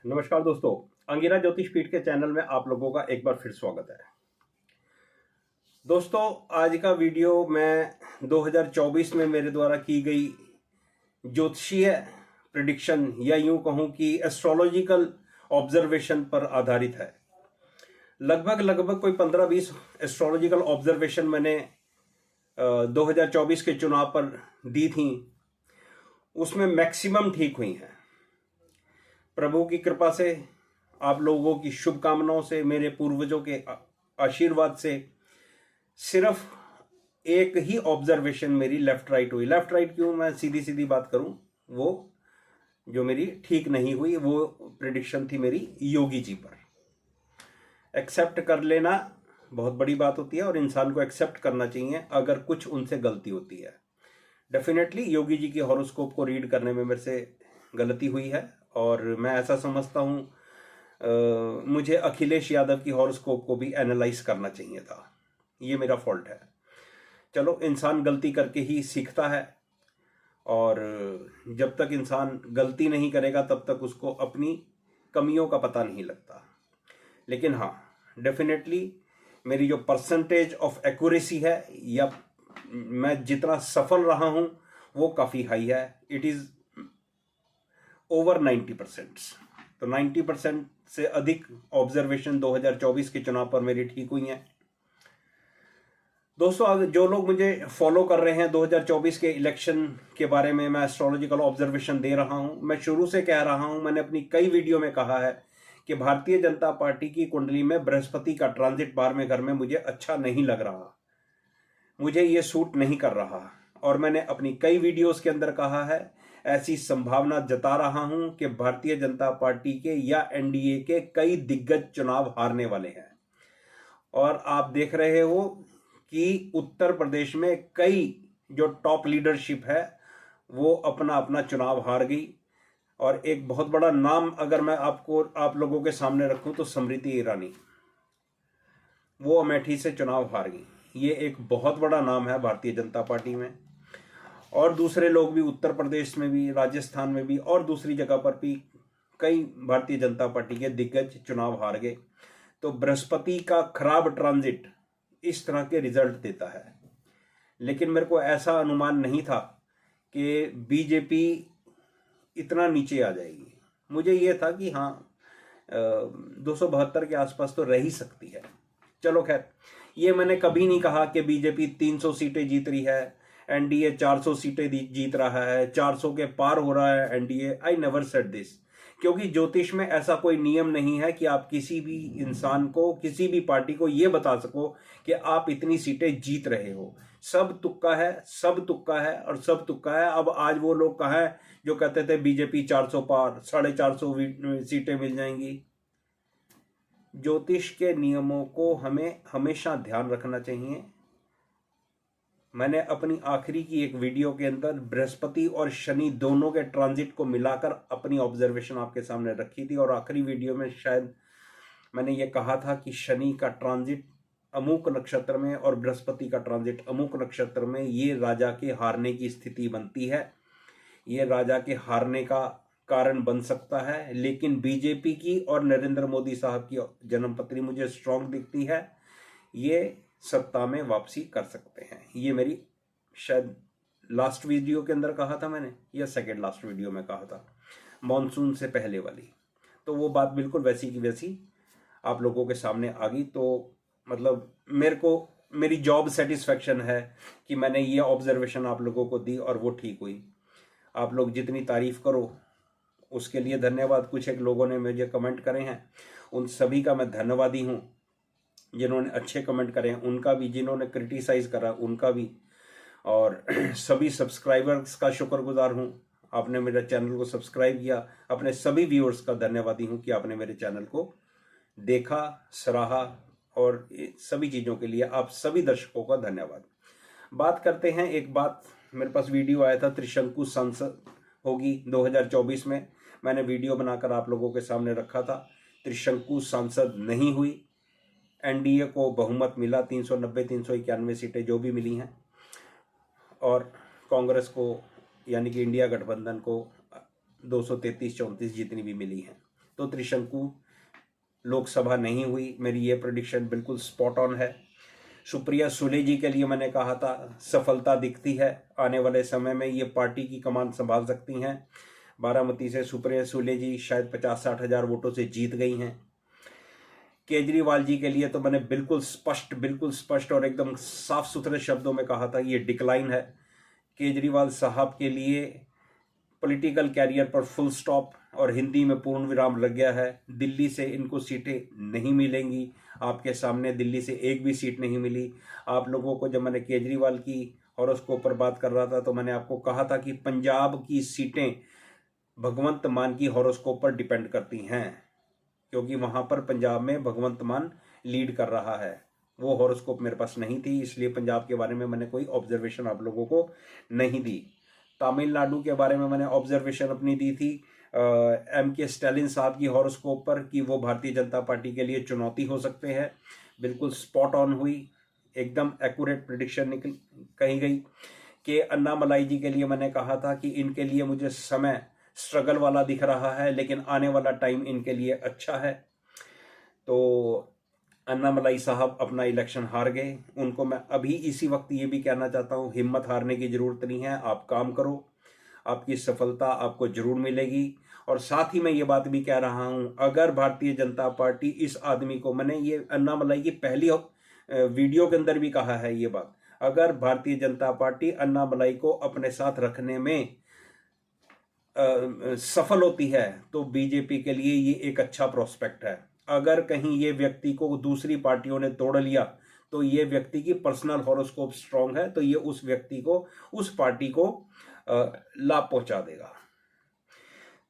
नमस्कार दोस्तों, अंगिरा ज्योतिष पीठ के चैनल में आप लोगों का एक बार फिर स्वागत है। दोस्तों, आज का वीडियो मैं 2024 में मेरे द्वारा की गई ज्योतिषीय प्रिडिक्शन या यूं कहूं कि एस्ट्रोलॉजिकल ऑब्जर्वेशन पर आधारित है। लगभग कोई 15-20 एस्ट्रोलॉजिकल ऑब्जर्वेशन मैंने 2024 के चुनाव पर दी थी। उसमें मैक्सिमम ठीक हुई हैं। प्रभु की कृपा से, आप लोगों की शुभकामनाओं से, मेरे पूर्वजों के आशीर्वाद से सिर्फ एक ही ऑब्जर्वेशन मेरी लेफ्ट राइट हुई। लेफ्ट राइट क्यों, मैं सीधी सीधी बात करूं, वो जो मेरी ठीक नहीं हुई वो प्रिडिक्शन थी मेरी योगी जी पर। एक्सेप्ट कर लेना बहुत बड़ी बात होती है और इंसान को एक्सेप्ट करना चाहिए अगर कुछ उनसे गलती होती है। डेफिनेटली योगी जी की हॉरोस्कोप को रीड करने में मेरे से गलती हुई है और मैं ऐसा समझता हूँ मुझे अखिलेश यादव की हॉरोस्कोप को भी एनालाइज करना चाहिए था। ये मेरा फॉल्ट है। चलो, इंसान गलती करके ही सीखता है और जब तक इंसान गलती नहीं करेगा तब तक उसको अपनी कमियों का पता नहीं लगता। लेकिन हाँ, डेफिनेटली मेरी जो परसेंटेज ऑफ एक्यूरेसी है या मैं जितना सफल रहा हूँ वो काफ़ी हाई है। It is over 90%। तो 90% से अधिक ऑब्जर्वेशन 2024 के चुनाव पर मेरी ठीक हुई हैं। दोस्तों, जो लोग मुझे फॉलो कर रहे हैं 2024 के इलेक्शन के बारे में, मैं एस्ट्रोलॉजिकल ऑब्जर्वेशन दे रहा हूं। मैं शुरू से कह रहा हूं, मैंने अपनी कई वीडियो में कहा है कि भारतीय जनता पार्टी की कुंडली में बृहस्पति का ट्रांजिट 12वें घर में मुझे अच्छा नहीं लग रहा, मुझे ये सूट नहीं कर रहा। और मैंने अपनी कई वीडियोस के अंदर कहा है, ऐसी संभावना जता रहा हूं कि भारतीय जनता पार्टी के या एनडीए के कई दिग्गज चुनाव हारने वाले हैं। और आप देख रहे हो कि उत्तर प्रदेश में कई जो टॉप लीडरशिप है वो अपना अपना चुनाव हार गई। और एक बहुत बड़ा नाम अगर मैं आप लोगों के सामने रखूं तो स्मृति ईरानी, वो अमेठी से चुनाव हार गई। ये एक बहुत बड़ा नाम है भारतीय जनता पार्टी में। और दूसरे लोग भी उत्तर प्रदेश में भी, राजस्थान में भी और दूसरी जगह पर भी कई भारतीय जनता पार्टी के दिग्गज चुनाव हार गए। तो बृहस्पति का खराब ट्रांजिट इस तरह के रिजल्ट देता है। लेकिन मेरे को ऐसा अनुमान नहीं था कि बीजेपी इतना नीचे आ जाएगी। मुझे यह था कि हाँ, 272 के आसपास तो रह ही सकती है। चलो खैर, ये मैंने कभी नहीं कहा कि बीजेपी 300 सीटें जीत रही है, एनडीए 400 सीटें जीत रहा है, 400 के पार हो रहा है NDA. I never said this, क्योंकि ज्योतिष में ऐसा कोई नियम नहीं है कि आप किसी भी इंसान को, किसी भी पार्टी को यह बता सको कि आप इतनी सीटें जीत रहे हो। सब तुक्का है, सब तुक्का है और सब तुक्का है। अब आज वो लोग कहाँ हैं जो कहते थे बीजेपी 400 पार, 450 सीटें मिल जाएंगी। ज्योतिष के नियमों को हमें हमेशा ध्यान रखना चाहिए। मैंने अपनी आखिरी की एक वीडियो के अंदर बृहस्पति और शनि दोनों के ट्रांजिट को मिलाकर अपनी ऑब्जर्वेशन आपके सामने रखी थी। और आखिरी वीडियो में शायद मैंने ये कहा था कि शनि का ट्रांजिट अमुक नक्षत्र में और बृहस्पति का ट्रांजिट अमुक नक्षत्र में, ये राजा के हारने की स्थिति बनती है, ये राजा के हारने का कारण बन सकता है। लेकिन बीजेपी की और नरेंद्र मोदी साहब की जन्मपत्री मुझे स्ट्रांग दिखती है, ये सत्ता में वापसी कर सकते हैं। ये मेरी शायद लास्ट वीडियो के अंदर कहा था मैंने, या सेकेंड लास्ट वीडियो में कहा था, मॉनसून से पहले वाली। तो वो बात बिल्कुल वैसी की वैसी आप लोगों के सामने आ गई। तो मतलब मेरे को, मेरी जॉब सेटिस्फेक्शन है कि मैंने ये ऑब्जर्वेशन आप लोगों को दी और वो ठीक हुई। आप लोग जितनी तारीफ करो उसके लिए धन्यवाद। कुछ एक लोगों ने मुझे कमेंट करे हैं, उन सभी का मैं धन्यवादी हूँ। जिन्होंने अच्छे कमेंट करे हैं उनका भी, जिन्होंने क्रिटिसाइज करा उनका भी, और सभी सब्सक्राइबर्स का शुक्रगुजार हूँ। आपने मेरे चैनल को सब्सक्राइब किया। अपने सभी व्यूअर्स का धन्यवादी हूँ कि आपने मेरे चैनल को देखा, सराहा, और सभी चीज़ों के लिए आप सभी दर्शकों का धन्यवाद। बात करते हैं, एक बात, मेरे पास वीडियो आया था, त्रिशंकु संसद होगी 2024 में। मैंने वीडियो बनाकर आप लोगों के सामने रखा था। त्रिशंकु संसद नहीं हुई। एनडीए को बहुमत मिला, 390-391 सीटें जो भी मिली हैं, और कांग्रेस को यानी कि इंडिया गठबंधन को 233-34 जितनी भी मिली हैं। तो त्रिशंकु लोकसभा नहीं हुई। मेरी ये प्रेडिक्शन बिल्कुल स्पॉट ऑन है। सुप्रिया सुले जी के लिए मैंने कहा था सफलता दिखती है, आने वाले समय में ये पार्टी की कमान संभाल सकती हैं। बारामती से सुप्रिया सुले जी शायद 50-60 हज़ार वोटों से जीत गई हैं। केजरीवाल जी के लिए तो मैंने बिल्कुल स्पष्ट और एकदम साफ सुथरे शब्दों में कहा था ये डिक्लाइन है। केजरीवाल साहब के लिए पॉलिटिकल कैरियर पर फुल स्टॉप और हिंदी में पूर्ण विराम लग गया है। दिल्ली से इनको सीटें नहीं मिलेंगी। आपके सामने दिल्ली से एक भी सीट नहीं मिली। आप लोगों को जब मैंने केजरीवाल की हॉरोस्कोप पर बात कर रहा था तो मैंने आपको कहा था कि पंजाब की सीटें भगवंत मान की हॉरोस्कोप पर डिपेंड करती हैं, क्योंकि वहां पर पंजाब में भगवंत मान लीड कर रहा है। वो हॉरोस्कोप मेरे पास नहीं थी, इसलिए पंजाब के बारे में मैंने कोई ऑब्जर्वेशन आप लोगों को नहीं दी। तमिलनाडु के बारे में मैंने ऑब्जर्वेशन अपनी दी थी के स्टालिन साहब की हॉरोस्कोप पर कि वो भारतीय जनता पार्टी के लिए चुनौती हो सकते हैं। बिल्कुल स्पॉट ऑन हुई, एकदम एक्यूरेट प्रिडिक्शन निकल कही गई। कि अन्नामलाई जी के लिए मैंने कहा था कि इनके लिए मुझे समय स्ट्रगल वाला दिख रहा है, लेकिन आने वाला टाइम इनके लिए अच्छा है। तो अन्नामलाई साहब अपना इलेक्शन हार गए। उनको मैं अभी इसी वक्त ये भी कहना चाहता हूँ, हिम्मत हारने की जरूरत नहीं है, आप काम करो, आपकी सफलता आपको जरूर मिलेगी। और साथ ही मैं ये बात भी कह रहा हूँ, अगर भारतीय जनता पार्टी इस आदमी को, मैंने ये अन्नामलाई की पहली वीडियो के अंदर भी कहा है ये बात, अगर भारतीय जनता पार्टी अन्नामलाई को अपने साथ रखने में सफल होती है तो बीजेपी के लिए ये एक अच्छा प्रोस्पेक्ट है। अगर कहीं ये व्यक्ति को दूसरी पार्टियों ने तोड़ लिया तो ये व्यक्ति की पर्सनल हॉरोस्कोप स्ट्रांग है, तो ये उस व्यक्ति को, उस पार्टी को लाभ पहुंचा देगा।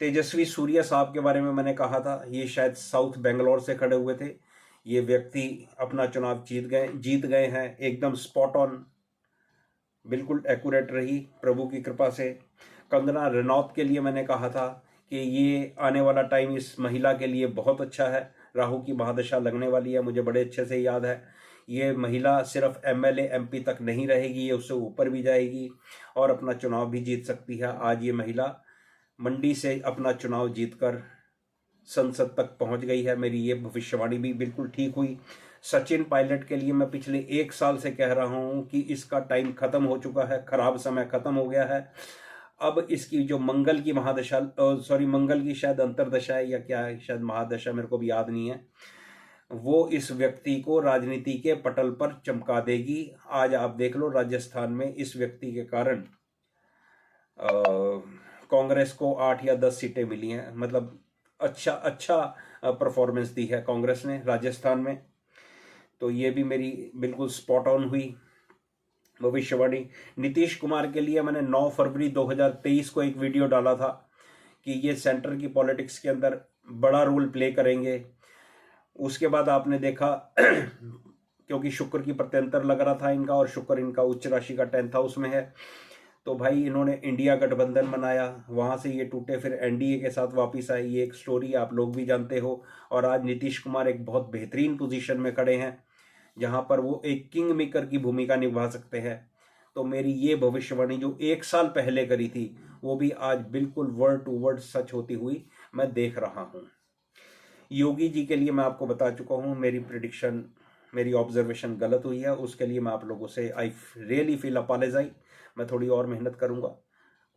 तेजस्वी सूर्या साहब के बारे में मैंने कहा था, ये शायद साउथ बेंगलोर से खड़े हुए थे। ये व्यक्ति अपना चुनाव जीत गए हैं, एकदम स्पॉट ऑन, बिल्कुल एक्यूरेट रही प्रभु की कृपा से। कंगना रनौत के लिए मैंने कहा था कि ये आने वाला टाइम इस महिला के लिए बहुत अच्छा है। राहु की महादशा लगने वाली है, मुझे बड़े अच्छे से याद है। ये महिला सिर्फ एमएलए एमपी तक नहीं रहेगी, ये उससे ऊपर भी जाएगी और अपना चुनाव भी जीत सकती है। आज ये महिला मंडी से अपना चुनाव जीतकर संसद तक पहुंच गई है। मेरी ये भविष्यवाणी भी बिल्कुल ठीक हुई। सचिन पायलट के लिए मैं पिछले 1 साल से कह रहा हूं कि इसका टाइम खत्म हो चुका है, खराब समय खत्म हो गया है। अब इसकी जो मंगल की महादशा, मंगल की शायद अंतरदशा है या क्या है, शायद महादशा, मेरे को भी याद नहीं है, वो इस व्यक्ति को राजनीति के पटल पर चमका देगी। आज आप देख लो राजस्थान में इस व्यक्ति के कारण कांग्रेस को 8 या 10 सीटें मिली हैं। मतलब अच्छा परफॉर्मेंस दी है कांग्रेस ने राजस्थान में। तो ये भी मेरी बिल्कुल स्पॉट ऑन हुई भविष्यवाणी। नीतीश कुमार के लिए मैंने 9 फरवरी 2023 को एक वीडियो डाला था कि ये सेंटर की पॉलिटिक्स के अंदर बड़ा रोल प्ले करेंगे। उसके बाद आपने देखा क्योंकि शुक्र की प्रत्यंतर लग रहा था इनका, और शुक्र इनका उच्च राशि का 10th हाउस में है, तो भाई इन्होंने इंडिया गठबंधन बनाया, वहां से ये टूटे, फिर एनडीए के साथ वापस आए। ये एक स्टोरी आप लोग भी जानते हो। और आज नीतीश कुमार एक बहुत बेहतरीन पोजीशन में खड़े हैं जहां पर वो एक किंग मेकर की भूमिका निभा सकते हैं। तो मेरी ये भविष्यवाणी जो 1 साल पहले करी थी वो भी आज बिल्कुल वर्ड टू वर्ड सच होती हुई मैं देख रहा हूं। योगी जी के लिए मैं आपको बता चुका हूं, मेरी प्रिडिक्शन, मेरी ऑब्जर्वेशन गलत हुई है, उसके लिए मैं आप लोगों से आई रियली फील अपॉलोजाइज। मैं थोड़ी और मेहनत करूंगा।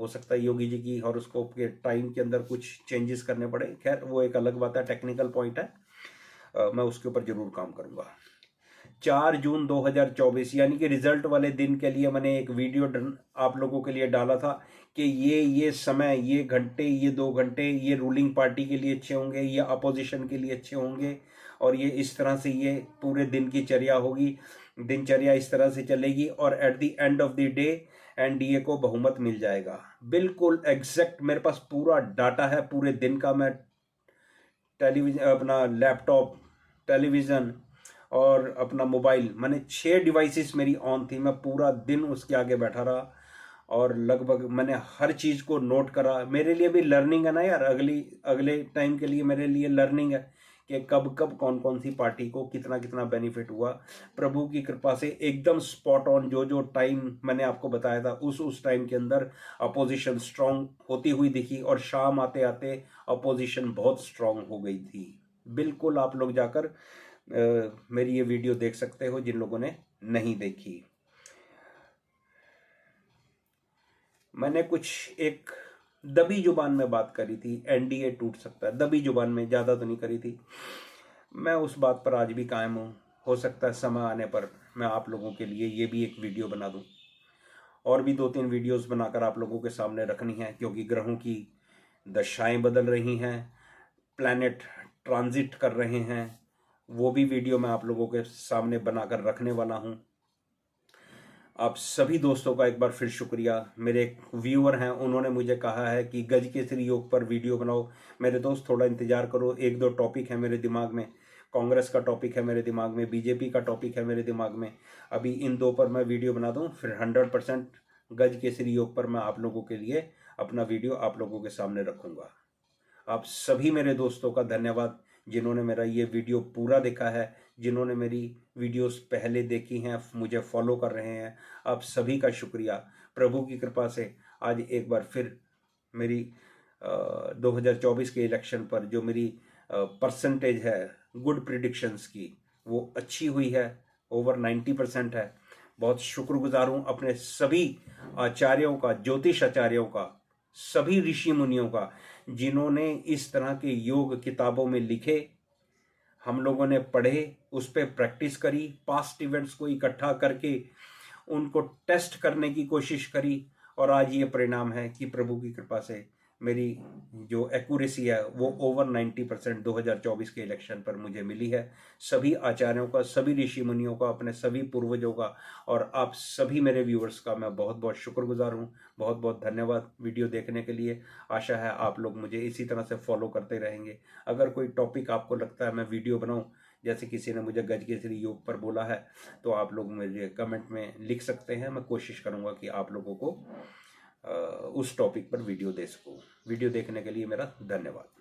हो सकता है योगी जी की हॉरोस्कोप के टाइम के अंदर कुछ चेंजेस करने पड़े, खैर वो एक अलग बात है, टेक्निकल पॉइंट है, मैं उसके ऊपर जरूर काम करूंगा। 4 जून 2024 यानी कि रिजल्ट वाले दिन के लिए मैंने एक वीडियो आप लोगों के लिए डाला था कि ये समय, ये घंटे, ये 2 घंटे ये रूलिंग पार्टी के लिए अच्छे होंगे, ये अपोजिशन के लिए अच्छे होंगे, और ये इस तरह से ये पूरे दिन की चर्या होगी, दिनचर्या इस तरह से चलेगी, और at the end of the day NDA को बहुमत मिल जाएगा। बिल्कुल एग्जैक्ट मेरे पास पूरा डाटा है पूरे दिन का। मैं टेलीविजन, अपना लैपटॉप, टेलीविज़न और अपना मोबाइल, मैंने 6 डिवाइसेस मेरी ऑन थी, मैं पूरा दिन उसके आगे बैठा रहा और लगभग मैंने हर चीज़ को नोट करा। मेरे लिए भी लर्निंग है ना यार, अगले टाइम के लिए मेरे लिए लर्निंग है कि कब कब कौन कौन सी पार्टी को कितना कितना बेनिफिट हुआ। प्रभु की कृपा से एकदम स्पॉट ऑन जो जो टाइम मैंने आपको बताया था उस टाइम के अंदर अपोजिशन स्ट्रांग होती हुई दिखी और शाम आते आते अपोजिशन बहुत स्ट्रांग हो गई थी। बिल्कुल आप लोग जाकर मेरी ये वीडियो देख सकते हो जिन लोगों ने नहीं देखी। मैंने कुछ एक दबी जुबान में बात करी थी, एनडीए टूट सकता है, दबी जुबान में, ज़्यादा तो नहीं करी थी। मैं उस बात पर आज भी कायम हूँ। हो सकता है समय आने पर मैं आप लोगों के लिए ये भी एक वीडियो बना दूँ, और भी 2-3 वीडियोस बनाकर आप लोगों के सामने रखनी है, क्योंकि ग्रहों की दशाएं बदल रही हैं, प्लैनेट ट्रांजिट कर रहे हैं, वो भी वीडियो मैं आप लोगों के सामने बनाकर रखने वाला हूँ। आप सभी दोस्तों का एक बार फिर शुक्रिया। मेरे एक व्यूअर हैं, उन्होंने मुझे कहा है कि गज केसरी योग पर वीडियो बनाओ। मेरे दोस्त थोड़ा इंतजार करो, 1-2 टॉपिक है मेरे दिमाग में। कांग्रेस का टॉपिक है मेरे दिमाग में, बीजेपी का टॉपिक है मेरे दिमाग में। अभी इन 2 पर मैं वीडियो बना दूं, फिर 100% गज केसरी योग पर मैं आप लोगों के लिए अपना वीडियो आप लोगों के सामने रखूंगा। आप सभी मेरे दोस्तों का धन्यवाद जिन्होंने मेरा ये वीडियो पूरा देखा है, जिन्होंने मेरी वीडियोस पहले देखी हैं, मुझे फॉलो कर रहे हैं, आप सभी का शुक्रिया। प्रभु की कृपा से आज एक बार फिर मेरी 2024 के इलेक्शन पर जो मेरी परसेंटेज है गुड प्रिडिक्शंस की, वो अच्छी हुई है, ओवर 90% है। बहुत शुक्रगुजार हूँ अपने सभी आचार्यों का, ज्योतिष आचार्यों का, सभी ऋषि मुनियों का, जिन्होंने इस तरह के योग किताबों में लिखे, हम लोगों ने पढ़े, उस पर प्रैक्टिस करी, पास्ट इवेंट्स को इकट्ठा करके उनको टेस्ट करने की कोशिश करी, और आज ये परिणाम है कि प्रभु की कृपा से मेरी जो एक्यूरेसी है वो ओवर 90% 2024 के इलेक्शन पर मुझे मिली है। सभी आचार्यों का, सभी ऋषि मुनियों का, अपने सभी पूर्वजों का और आप सभी मेरे व्यूअर्स का मैं बहुत बहुत शुक्रगुजार हूँ। बहुत बहुत धन्यवाद वीडियो देखने के लिए। आशा है आप लोग मुझे इसी तरह से फॉलो करते रहेंगे। अगर कोई टॉपिक आपको लगता है मैं वीडियो बनाऊँ, जैसे किसी ने मुझे गज केसरी योग पर बोला है, तो आप लोग मुझे कमेंट में लिख सकते हैं। मैं कोशिश करूँगा कि आप लोगों को उस टॉपिक पर वीडियो दे सकूँ। वीडियो देखने के लिए मेरा धन्यवाद।